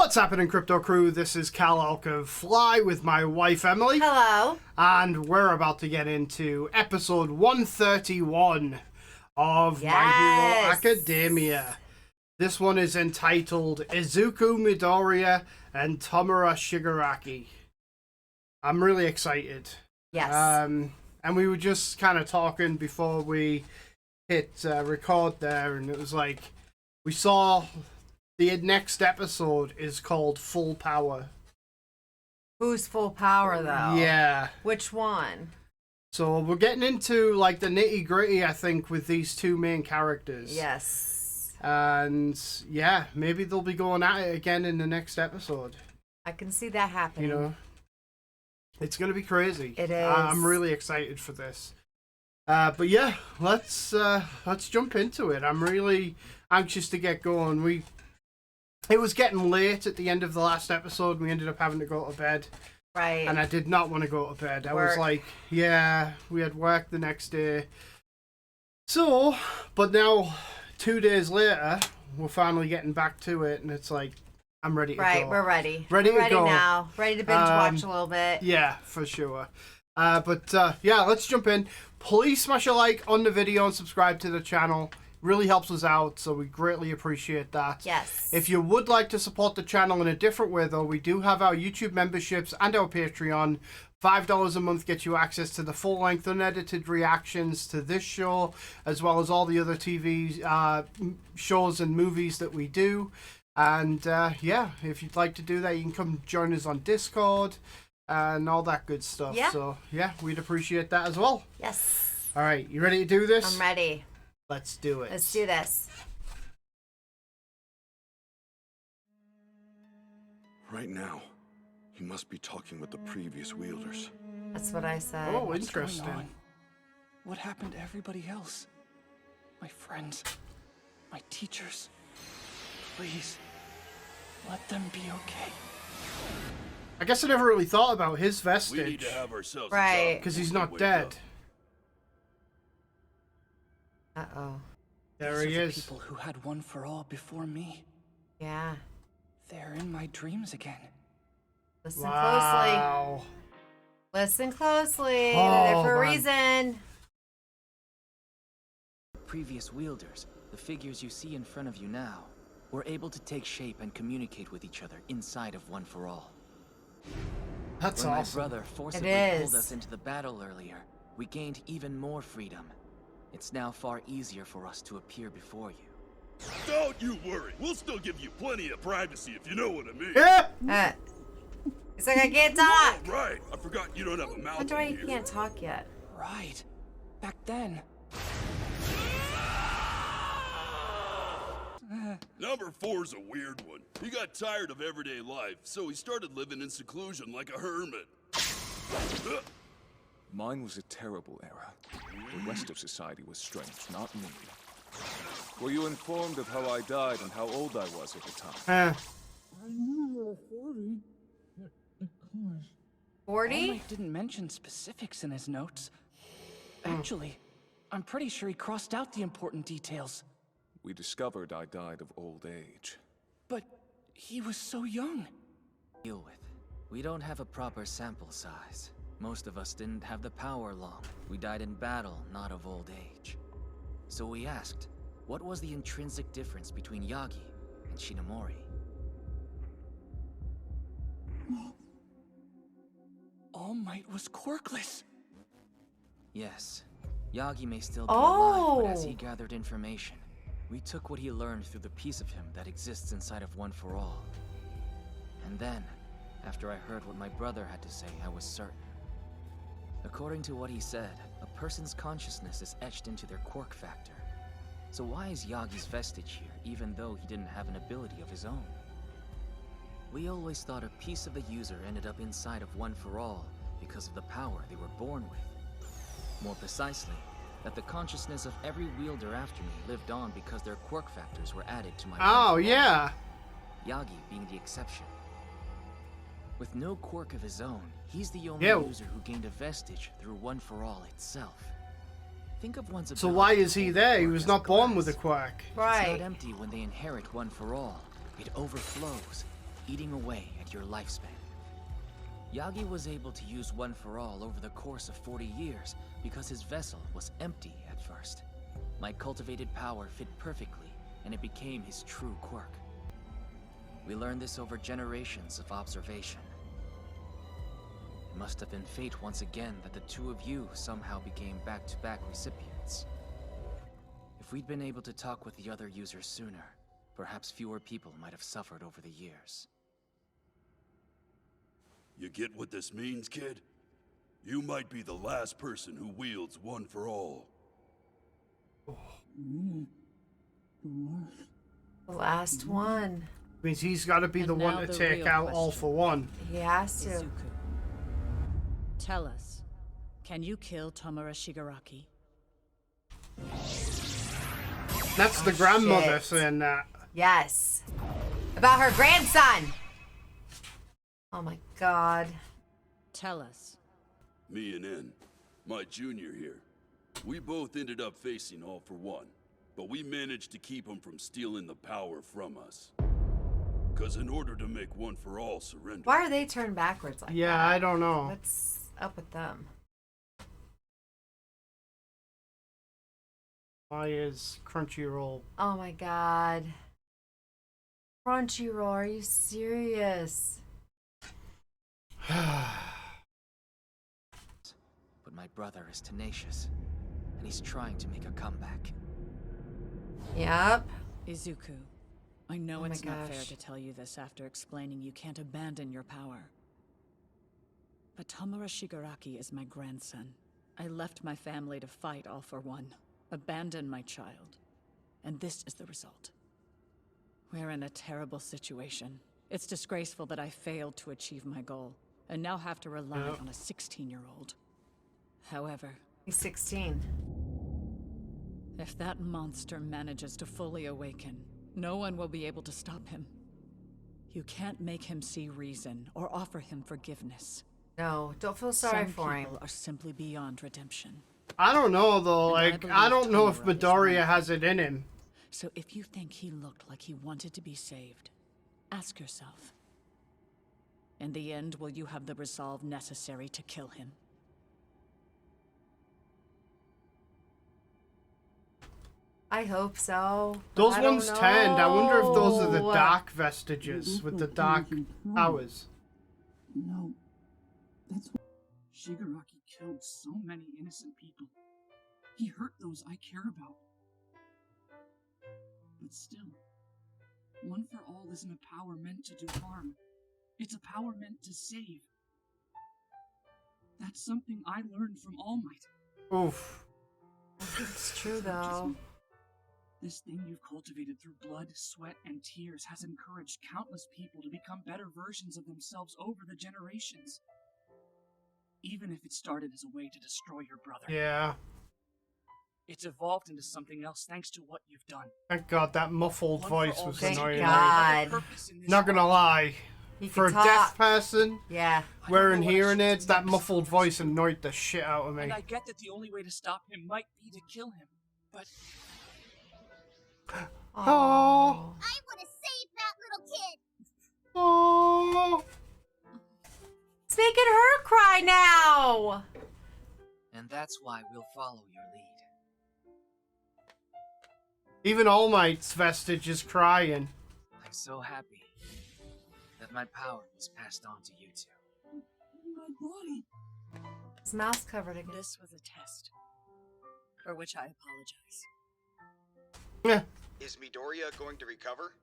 What's happening, Crypto Crew? This is kalelcanfly with my wife, Emily. Hello. And we're about to get into episode 131 of My Hero Academia. This one is entitled Izuku Midoriya and Tomura Shigaraki. I'm really excited. Yes. And we were just kind of talking before we hit record there, and it was like, we saw the next episode is called Full Power. Who's full power, though? Yeah. Which one? So we're getting into like the nitty gritty, I think, with these two main characters. Yes. And yeah, maybe they'll be going at it again in the next episode. I can see that happening. You know, it's gonna be crazy. It is. I'm really excited for this. But yeah, let's jump into it. I'm really anxious to get going. It was getting late at the end of the last episode. We ended up having to go to bed. Right. And I did not want to go to bed. I was like, yeah, we had work the next day. So, but now, 2 days later, we're finally getting back to it. And it's like, I'm ready to go. Right, we're ready. Ready we're to go. now. Ready to binge watch a little bit. Yeah, for sure. But yeah, let's jump in. Please smash a like on the video and subscribe to the channel. Really helps us out, so we greatly appreciate that. Yes. If you would like to support the channel in a different way, though, we do have our YouTube memberships and our Patreon. $5 a month gets you access to the full-length, unedited reactions to this show, as well as all the other TV shows and movies that we do. And yeah, if you'd like to do that, you can come join us on Discord and all that good stuff. Yeah. So yeah, we'd appreciate that as well. Yes. All right, you ready to do this? I'm ready. Let's do it. Let's do this. Right now, he must be talking with the previous wielders. That's what I said. Oh, What's interesting. going on? What happened to everybody else? My friends, my teachers. Please, let them be okay. I guess I never really thought about his We need vestige, to have ourselves Right. because he's not dead. Uh-oh. There These he are the is. people who had one for all before me. Yeah. They're in my dreams again. Listen closely. Wow. Listen closely. Oh, They're there for a man. reason. Previous wielders, the figures you see in front of you now, were able to take shape and communicate with each other inside of One for All. That's When awesome. my brother forcibly pulled us into the battle earlier, we gained even more freedom. It's now far easier for us to appear before you. Don't you worry. We'll still give you plenty of privacy if you know what I mean. Yeah. It's like I can't talk. Right. I forgot you don't have a mouth Midoriya, in you here. can't talk yet. Right. Back then. Number 4's a weird one. He got tired of everyday life, so he started living in seclusion like a hermit. Mine was a terrible era. The rest of society was strange, not me. Were you informed of how I died and how old I was at the time? 40? All Might didn't mention specifics in his notes. Actually, I'm pretty sure he crossed out the important details. We discovered I died of old age. But he was so young. Deal with. We don't have a proper sample size. Most of us didn't have the power long. We died in battle, not of old age. So we asked, what was the intrinsic difference between Yagi and Shinomori? All Might was quirkless. Yes, Yagi may still be alive, but as he Oh. gathered information, we took what he learned through the piece of him that exists inside of One for All. And then, after I heard what my brother had to say, I was certain. According to what he said, a person's consciousness is etched into their quirk factor. So why is Yagi's vestige here, even though he didn't have an ability of his own? We always thought a piece of the user ended up inside of One for All because of the power they were born with. More precisely, that the consciousness of every wielder after me lived on because their quirk factors were added to my One Oh, for All, yeah. Yagi being the exception. With no quirk of his own, he's the only Yeah. user who gained a vestige through One for All itself. Think of one's So ability why to is he hold there? the He quirk was as not born glass. with a quirk. It's Right. not empty when they inherit One for All. It overflows, eating away at your lifespan. Yagi was able to use One for All over the course of 40 years because his vessel was empty at first. My cultivated power fit perfectly, and it became his true quirk. We learned this over generations of observation. It must have been fate once again that the two of you somehow became back-to-back recipients. If we'd been able to talk with the other users sooner, perhaps fewer people might have suffered over the years. You get what this means, kid? You might be the last person who wields One for All. The last one. Means he's got to be the one to take out All for One. He has to. Izuku, tell us, can you kill Tomura Shigaraki? That's the grandmother shit. saying that. Yes. About her grandson. Oh my god. Tell us. Me and N, my junior here, we both ended up facing All for One, but we managed to keep him from stealing the power from us. Because in order to make One for All surrender... Why are they turned backwards like that? Yeah, I don't know. What's up with them? Why is Crunchyroll? Oh my god. Crunchyroll, are you serious? But my brother is tenacious, and he's trying to make a comeback. Yep. Izuku, I know Oh my it's not fair gosh. to tell you this after explaining you can't abandon your power. But Tomura Shigaraki is my grandson. I left my family to fight All for One, abandon my child. And this is the result. We're in a terrible situation. It's disgraceful that I failed to achieve my goal, and now have to rely on a 16-year-old. However, He's 16. if that monster manages to fully awaken, no one will be able to stop him. You can't make him see reason or offer him forgiveness. No, don't feel sorry Some for him. people are simply beyond redemption. I don't know though. And I Like, believe I don't know if Tomura is Midoriya one. has it in him. So if you think he looked like he wanted to be saved, ask yourself. In the end, will you have the resolve necessary to kill him? I hope so. but Those I don't ones tend. I wonder if those are the know. dark vestiges with the dark powers. No. That's why Shigaraki killed so many innocent people. He hurt those I care about. But still, One for All isn't a power meant to do harm. It's a power meant to save. That's something I learned from All Might. Oof. It's true It's not just though. me. This thing you've cultivated through blood, sweat, and tears has encouraged countless people to become better versions of themselves over the generations. Even if it started as a way to destroy your brother. Yeah. It's evolved into something else thanks to what you've done. Thank God that muffled One for voice all was Thank annoying. God. Purpose in this Not gonna world. lie. He For a can deaf talk. person Yeah. I don't wearing know what I hearing should aids, do that next. muffled voice annoyed the shit out of me. And I get that the only way to stop him might be to kill him, but Oh. I want to save that little kid. Oh. It's making her cry now. And that's why we'll follow your lead. Even All Might's Vestige is crying. I'm so happy that my power was passed on to you two. my body. His mouth's covered again. This was a test, for which I apologize. Yeah. Is Midoriya going to recover?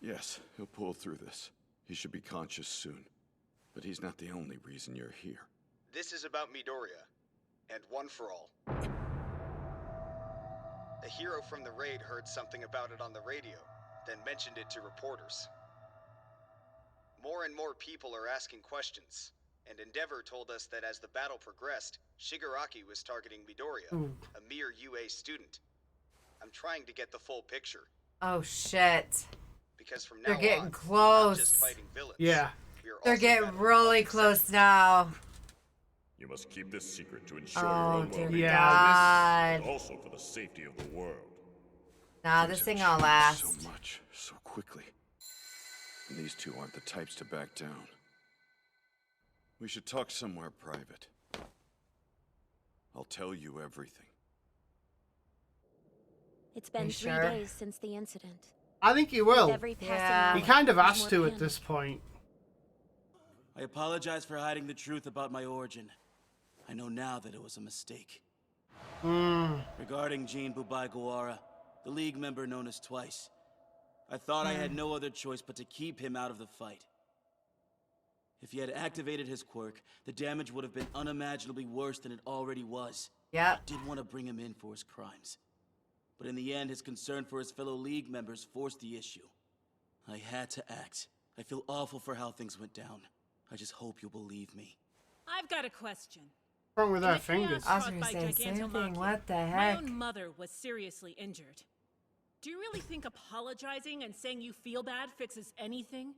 Yes, he'll pull through this. He should be conscious soon. But he's not the only reason you're here. This is about Midoriya, and One for All. A hero from the raid heard something about it on the radio, then mentioned it to reporters. More and more people are asking questions, and Endeavor told us that as the battle progressed, Shigaraki was targeting Midoriya, a mere UA student. I'm trying to get the full picture, Oh shit. because from now They're getting on, close. we're not just fighting villains. Yeah. We are They're also getting battling really public close sentiment. now. You must keep this secret to ensure your Oh own dear well-being, Yeah, and God. also for the safety of the world. Nah, this thing gonna last. So much, so quickly. And these two aren't the types to back down. We should talk somewhere private. I'll tell you everything. It's been You 3 sure? days since the incident. I think he With will. every passing Yeah. He hour, kind of there's has more to at panic. this point. I apologize for hiding the truth about my origin. I know now that it was a mistake. Regarding Jean Bubai Gawara, the League member known as Twice, I thought I had no other choice but to keep him out of the fight. If he had activated his quirk, the damage would have been unimaginably worse than it already was. Yep. I did want to bring him in for his crimes. But in the end, his concern for his fellow League members forced the issue. I had to act. I feel awful for how things went down. I just hope you'll believe me. I've got a question. What's wrong with In our the chaos fingers? I was caused gonna by say the same thing. Gigantomachia, What the My heck? own mother was seriously injured. Do you really think apologizing and saying you feel bad fixes anything?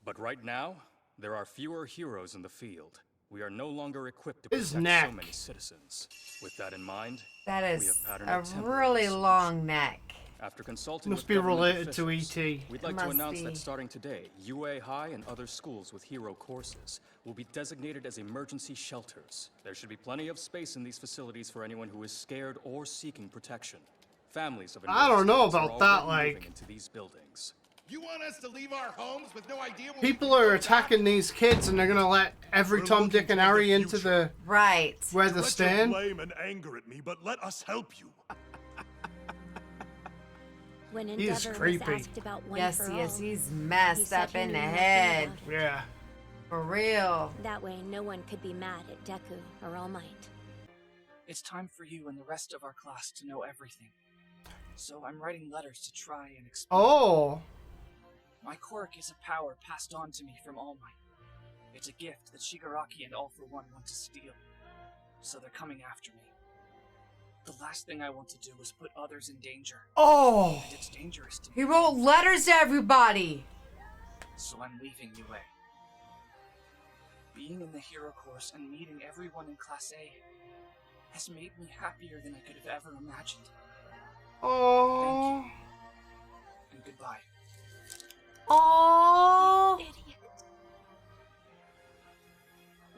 But right now, there are fewer heroes in the field. We are no longer equipped to His protect neck. so many citizens. With that in mind, That we is have patterned a temporary really solution. long neck. After consulting Must with be government related to officials, E.T. we'd like Must to announce be. that starting today, UA High and other schools with hero courses will be designated as emergency shelters. There should be plenty of space in these facilities for anyone who is scared or seeking protection. Families of I don't know enlisted about are that, already moving like- into these buildings. You want us to leave our homes with no idea what People are attacking these kids, and they're gonna let every We're Tom, looking Dick, and toward the Harry into the Right. where they Let your stand. blame and anger at me, but let us help you. When He is Endeavor was creepy. asked about One Yes, for yes, All, he's he messed said up he in knew the nothing head. about it. Yeah. For real. That way, no one could be mad at Deku or All Might. It's time for you and the rest of our class to know everything. So I'm writing letters to try and explain. Oh. My quirk is a power passed on to me from All Might. It's a gift that Shigaraki and All for One want to steal. So they're coming after me. The last thing I want to do is put others in danger. Oh. And it's dangerous to me. He wrote letters to everybody. So I'm leaving UA. Being in the hero course and meeting everyone in Class A has made me happier than I could have ever imagined. Oh. Thank you. And goodbye. Oh. Idiot.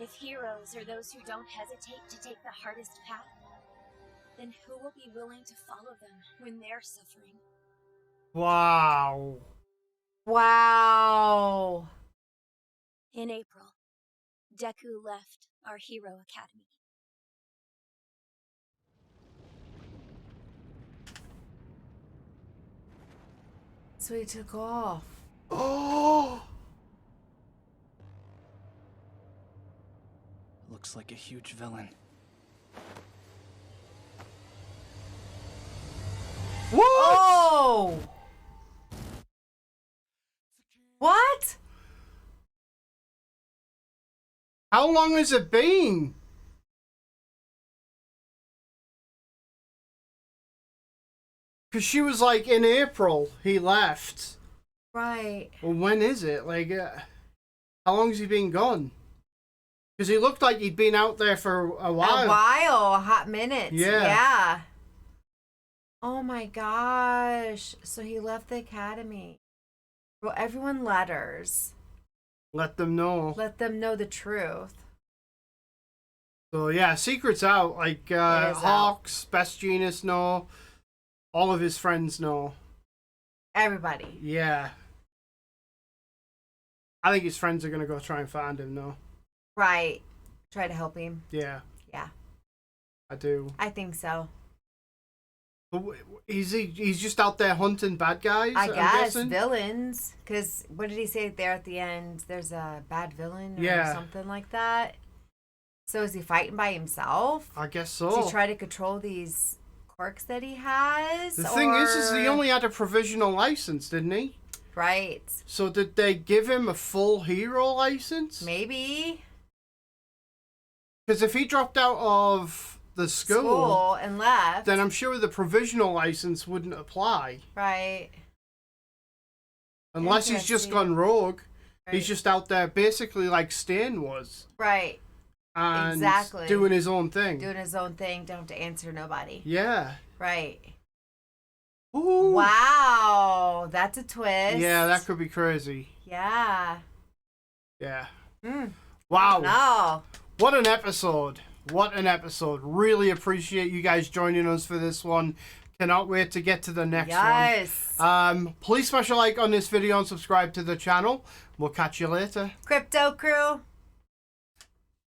If heroes are those who don't hesitate to take the hardest path, then who will be willing to follow them when they're suffering? Wow. Wow. In April, Deku left our Hero Academy. So he took off. Oh. Looks like a huge villain. What? Oh. What? How long has it been? Because she was like, in April, he left. Right. Well, when is it? Like, how long has he been gone? Because he looked like he'd been out there for a while. A hot minute. Yeah. Yeah. Oh my gosh. So he left the academy. Well, everyone letters. Let them know. Let them know the truth. So, yeah, secret's out. Like, Hawks, Best Genius know. All of his friends know. Everybody. Yeah. I think his friends are going to go try and find him, though. Right. Try to help him. Yeah. Yeah. I do. I think so. But he's just out there hunting bad guys, I I'm guess. guessing? Villains. Because what did he say there at the end? There's a bad villain or Yeah. something like that. So is he fighting by himself? I guess so. Does he try to control these quirks that he has? The thing is he only had a provisional license, didn't he? Right. So did they give him a full hero license? Maybe. Because if he dropped out of the school and left, then I'm sure the provisional license wouldn't apply. Right. Unless he's just gone rogue. Right. He's just out there basically like Stan was. Right. And Exactly. doing his own thing. Doing his own thing. Don't have to answer nobody. Yeah. Right. Ooh. Wow. That's a twist. Yeah, that could be crazy. Yeah. Yeah. Mm. Wow. No. What an episode. What an episode. Really appreciate you guys joining us for this one. Cannot wait to get to the next one. Please smash a like on this video and subscribe to the channel. We'll catch you later. Crypto Crew.